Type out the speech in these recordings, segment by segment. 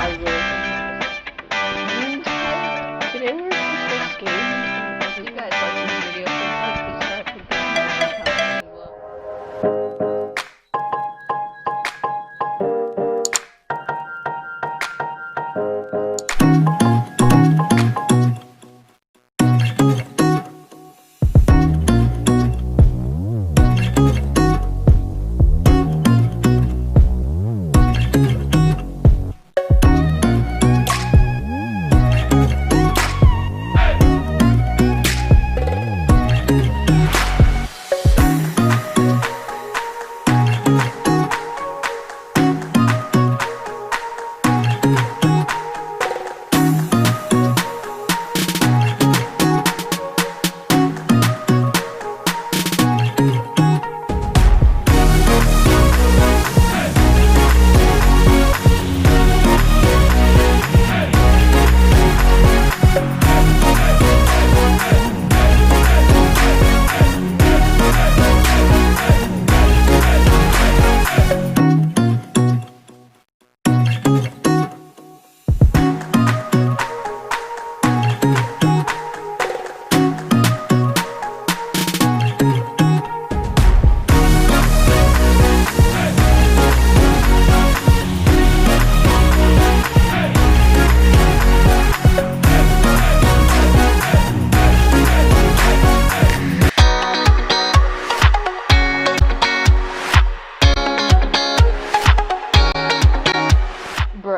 I really think today we're just so scared. If you guys like this video, please like, subscribe, hit the comment below.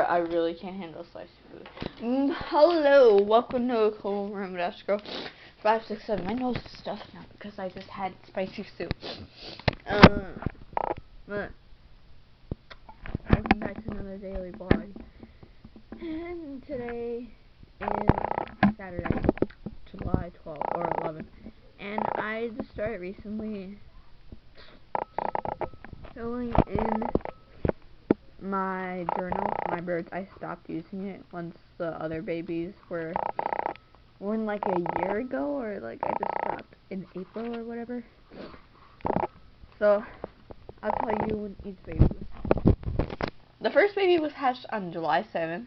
I really can't handle spicy food. Hello, welcome to Coolrainbowdashgrl 567. My nose is stuffed now because I just had spicy soup. But welcome back to another daily vlog. And today is Saturday, July 12th or 11th, and I just started recently filling in my journal, my birds. I stopped using it once the other babies were born like a year ago, or like I just stopped in April or whatever. So I'll tell you when each baby was hatched. The first baby was hatched on July 7th.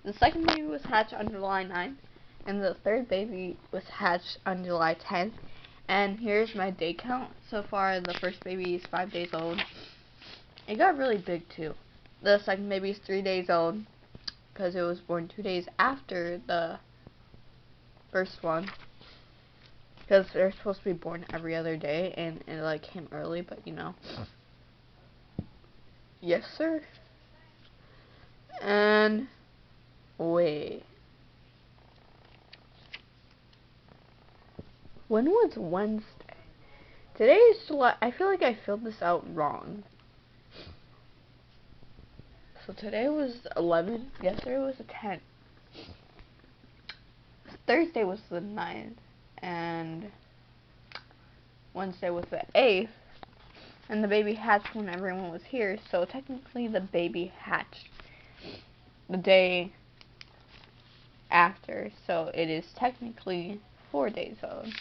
The second baby was hatched on July 9th. And the third baby was hatched on July 10th. And here's my day count. So far, the first baby is 5 days old. It got really big too. The second baby is 3 days old because it was born 2 days after the first one. Because they're supposed to be born every other day, and it like came early, but you know. Yes, sir. And wait. When was Wednesday? Today is July. I feel like I filled this out wrong. So today was 11th, yesterday was the 10th, Thursday was the 9th, and Wednesday was the 8th, and the baby hatched when everyone was here, so technically the baby hatched the day after, so it is technically 4 days old.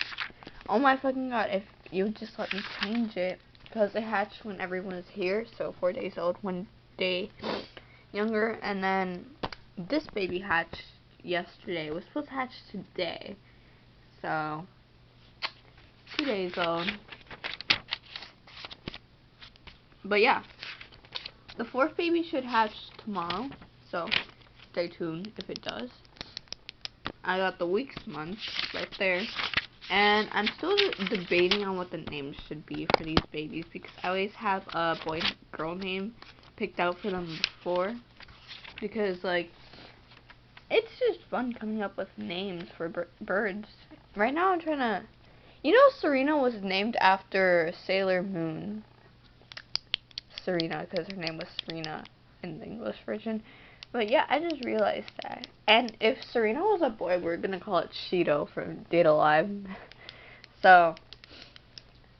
Oh my fucking god, if you would just let me change it, because it hatched when everyone was here, so 4 days old, 1 day younger. And then this baby hatched yesterday. It was supposed to hatch today, so 2 days old. But yeah, the fourth baby should hatch tomorrow, so stay tuned if it does. I got the weeks, months right there, and I'm still debating on what the names should be for these babies, because I always have a boy and girl name picked out for them before, because like it's just fun coming up with names for birds. Right now I'm trying to, you know, Serena was named after Sailor Moon. Serena, because her name was Serena in the English version. But yeah, I just realized that. And if Serena was a boy, we're gonna call it Cheeto from Data Live. So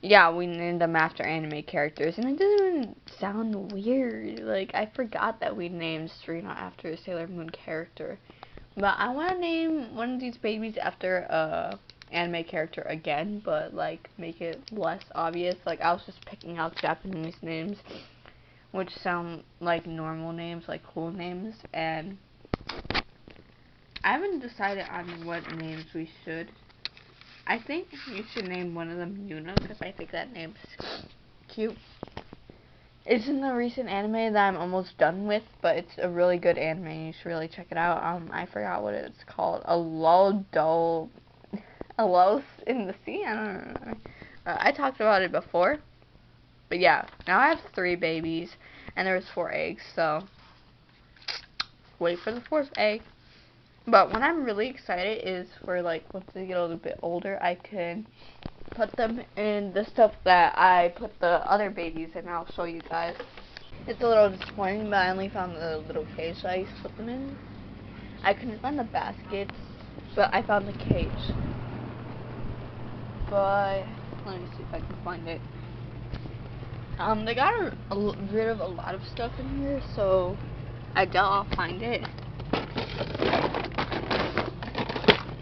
yeah, we named them after anime characters, and it doesn't even sound weird. Like, I forgot that we named Serena after a Sailor Moon character. But I want to name one of these babies after a anime character again, but, like, make it less obvious. Like, I was just picking out Japanese names. which sound like normal names, like cool names, and I haven't decided on what names we should. I think you should name one of them Yuna, because I think that name's cute. It's in the recent anime that I'm almost done with, but it's a really good anime. You should really check it out. I forgot what it's called. A Lolos in the Sea? I don't know. I talked about it before. But yeah, now I have 3 babies, and there's 4 eggs, so wait for the 4th egg. But what I'm really excited is for, like, once they get a little bit older, I can put them in the stuff that I put the other babies in. I'll show you guys. It's a little disappointing, but I only found the little cage that I used to put them in. I couldn't find the baskets, but I found the cage. But let me see if I can find it. They got rid of a lot of stuff in here, so I doubt I'll find it.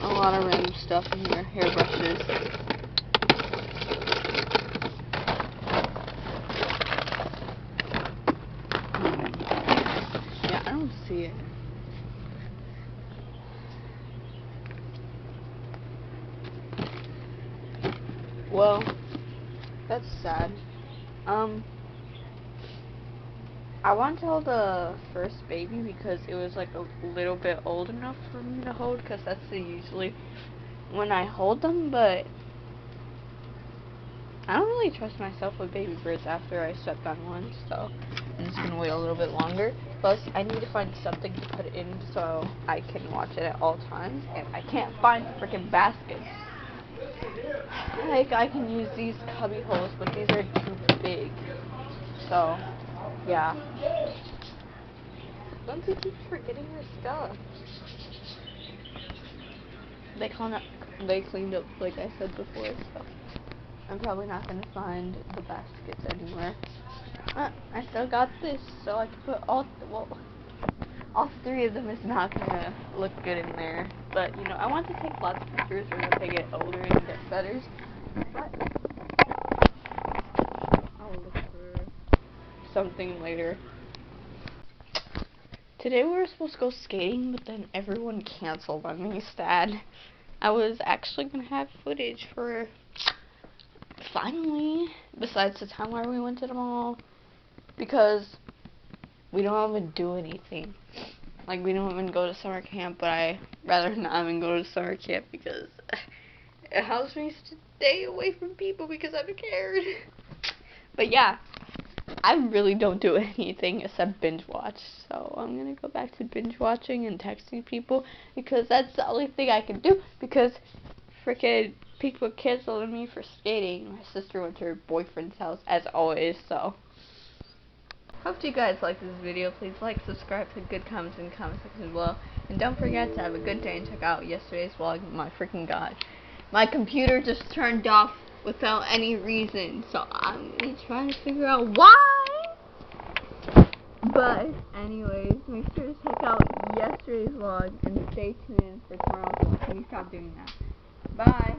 A lot of random stuff in here, hairbrushes. Yeah, I don't see it. Well, that's sad. I want to hold the first baby because it was like a little bit old enough for me to hold, because that's usually when I hold them, but I don't really trust myself with baby birds after I stepped on one, so I'm just going to wait a little bit longer. Plus, I need to find something to put it in so I can watch it at all times, and I can't find the freaking baskets. Like, I can use these cubby holes, but these are too big. So, yeah. Don't you keep forgetting your stuff? They cleaned up, like I said before, so I'm probably not going to find the baskets anywhere. I still got this, so I can put all 3 of them is not going to look good in there. But, you know, I want to take lots of pictures when they get older and get feathers. But I'll look for something later. Today we were supposed to go skating, but then everyone canceled on me, sad. I was actually going to have footage for, finally, besides the time where we went to the mall, because we don't even do anything. Like, we don't even go to summer camp, but I rather not even go to summer camp because it helps me stay away from people because I'm scared. But yeah, I really don't do anything except binge watch. So I'm going to go back to binge watching and texting people because that's the only thing I can do, because freaking people canceled on me for skating. My sister went to her boyfriend's house as always, so. Hope you guys like this video. Please like, subscribe, put good comments in the comment section as well. And don't forget to have a good day and check out yesterday's vlog. My freaking god. My computer just turned off without any reason. So I'm going to try to figure out why. But anyways, make sure to check out yesterday's vlog and stay tuned for tomorrow's vlog. Can you stop doing that? Bye.